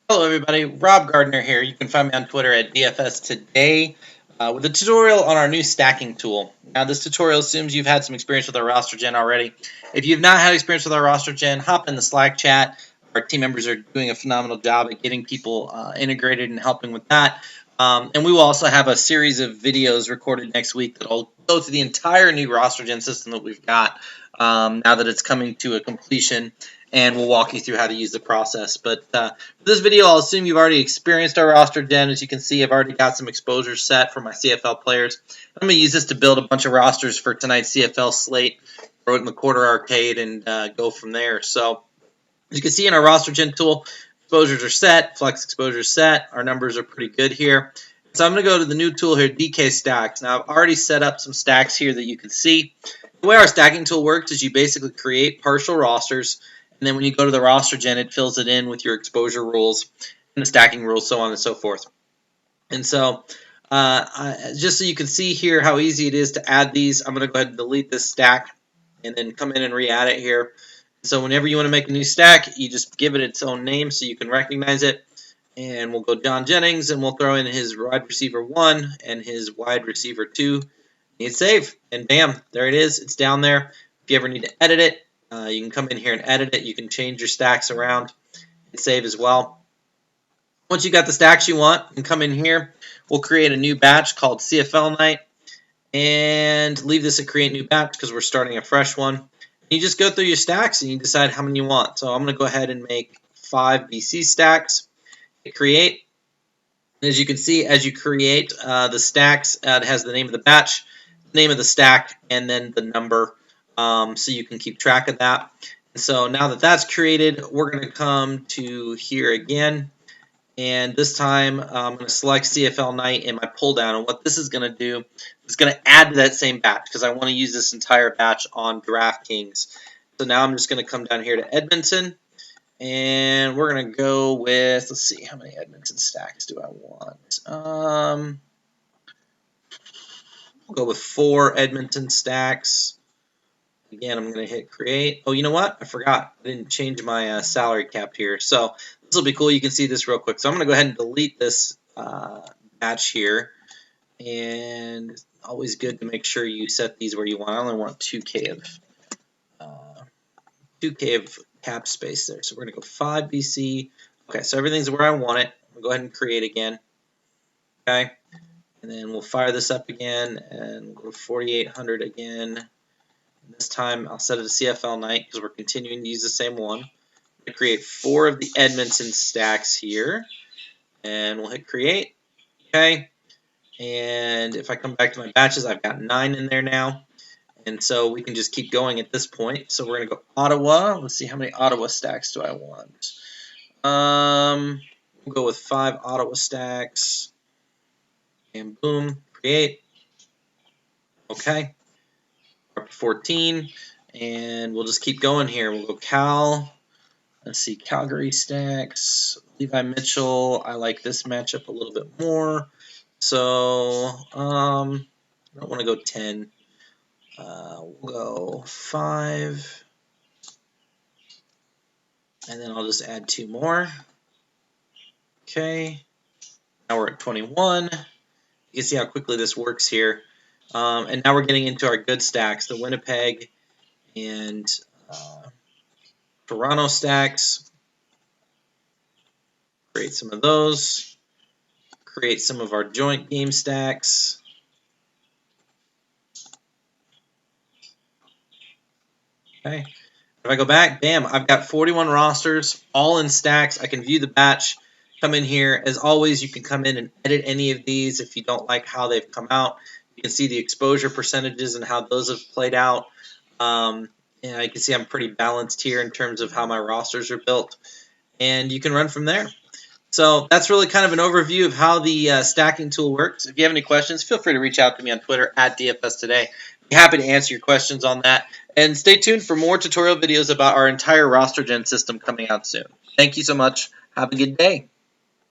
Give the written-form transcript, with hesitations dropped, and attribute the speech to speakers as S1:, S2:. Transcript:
S1: Hello everybody, Rob Gardner here. You can find me on Twitter at DFS Today with a tutorial on our new stacking tool. Now this tutorial assumes you've had some experience with our roster gen already. If you've not had experience with our roster gen, hop in the Slack chat. Our team members are doing a phenomenal job at getting people integrated and helping with that. And we will also have a series of videos recorded next week that will go through the entire new roster gen system that we've got now that it's coming to a completion, and we'll walk you through how to use the process. But for this video, I'll assume you've already experienced our roster gen. As you can see, I've already got some exposure set for my CFL players. I'm going to use this to build a bunch of rosters for tonight's CFL slate, throw it in the quarter arcade, and go from there. So as you can see in our roster gen tool, exposures are set, flex exposure set. Our numbers are pretty good here. So I'm going to go to the new tool here, DK Stacks. Now I've already set up some stacks here that you can see. The way our stacking tool works is you basically create partial rosters, and then when you go to the roster gen, it fills it in with your exposure rules and the stacking rules, so on and so forth. And so just so you can see here how easy it is to add these, I'm going to go ahead and delete this stack and then come in and re-add it here. So whenever you want to make a new stack, you just give it its own name so you can recognize it. And we'll go John Jennings, and we'll throw in his wide receiver 1 and his wide receiver 2. Hit save, and bam, there it is. It's down there. If you ever need to edit it, you can come in here and edit it. You can change your stacks around and save as well. Once you got the stacks you want, you can come in here. We'll create a new batch called CFL Night, and leave this at create new batch because we're starting a fresh one. You just go through your stacks and you decide how many you want. So I'm going to go ahead and make 5 BC stacks. Hit create. As you can see, as you create the stacks, it has the name of the batch, the name of the stack, and then the number, so you can keep track of that. And so now that that's created, we're going to come to here again, and this time I'm going to select CFL Night in my pull down. And what this is going to do is going to add to that same batch because I want to use this entire batch on DraftKings. So now I'm just going to come down here to Edmonton. And we're going to go with, let's see, how many Edmonton stacks do I want? We'll go with 4 Edmonton stacks. Again, I'm going to hit create. Oh, you know what? I forgot. I didn't change my salary cap here. So this will be cool. You can see this real quick. So I'm going to go ahead and delete this batch here. And it's always good to make sure you set these where you want. I only want 2K of cap space there. So we're going to go 5 BC. Okay, so everything's where I want it. We'll go ahead and create again. Okay, and then we'll fire this up again and we'll go 4,800 again. And this time I'll set it to CFL Night because we're continuing to use the same one. I'm going to create 4 of the Edmonton stacks here, and we'll hit create. Okay, and if I come back to my batches, I've got 9 in there now. And so we can just keep going at this point. So we're going to go Ottawa. Let's see, how many Ottawa stacks do I want? We'll go with 5 Ottawa stacks. And boom, create. Okay. We're up to 14. And we'll just keep going here. We'll go Cal. Let's see, Calgary stacks. Levi Mitchell. I like this matchup a little bit more. So I don't want to go 10. We'll go 5, and then I'll just add 2 more. Okay, now we're at 21. You can see how quickly this works here. And now we're getting into our good stacks, the Winnipeg and Toronto stacks. Create some of those. Create some of our joint game stacks. Okay. If I go back, bam, I've got 41 rosters, all in stacks. I can view the batch, come in here. As always, you can come in and edit any of these if you don't like how they've come out. You can see the exposure percentages and how those have played out. And you can see I'm pretty balanced here in terms of how my rosters are built. And you can run from there. So that's really kind of an overview of how the stacking tool works. If you have any questions, feel free to reach out to me on Twitter at DFS Today. Be happy to answer your questions on that. And stay tuned for more tutorial videos about our entire roster gen system coming out soon. Thank you so much. Have a good day.